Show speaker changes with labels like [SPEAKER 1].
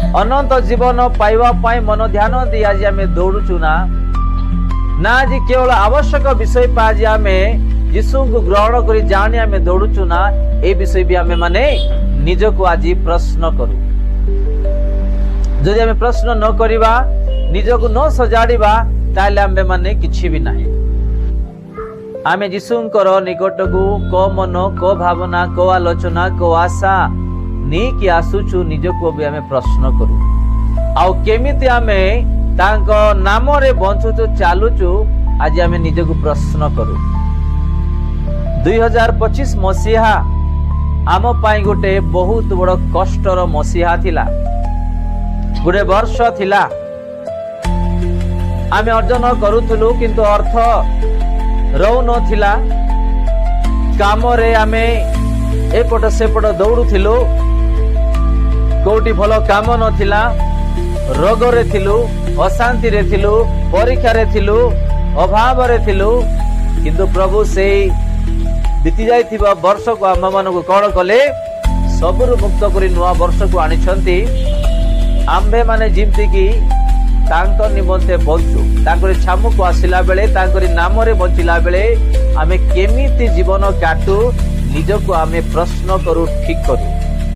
[SPEAKER 1] अनंत जीवन पाइबा पाई मन ध्यान दी आज आम दौड़ुचु ना आज केवल आवश्यक विषय पा आज आम यीशु को ग्रहण कर जाने आम दौड़ुचु ना ए विषय भी आम माने निज को आज प्रश्न करू। जदि आम प्रश्न न करिबा निज को न सजाड़िबा ताले आम माने किछि भी नाही। आम यीशुंकर निकट को को मन को भावना को आलोचना को आशा नहीं कि आसुचु निज को भी आम प्रश्न करू। आउ केमिति आमे तांको नाम रे बंचुचु चालुचु आज आम निज को प्रश्न करू। 2025 मसीहा आम पाई गोटे बहुत बड़ कष्टर मसीहा थिला, गोटे वर्ष थिला। आम अर्जन करूथुलु किंतु अर्थ रहु नथिला। काम रे आमे एपट सेपट दौड़ुथिलु, कोटी भल काम नथिला, रोग रे थिलु, अशांति रे थिलु, परीक्षा रे थिलु, अभाव रे थिलु। किंतु प्रभु से बीती जाइथिबा वर्ष को आम मानकु कौन कले सबरु मुक्त करी नुआ वर्ष को आनिछंती। आम्भे माने जिमती की तांको निमंते बंचु तांकरी छामु को आसिला बेले तांकरी नाम रे बंचिला बेले आमे केमिति जीवन काटू निज को आमे प्रश्न करू, ठीक करू।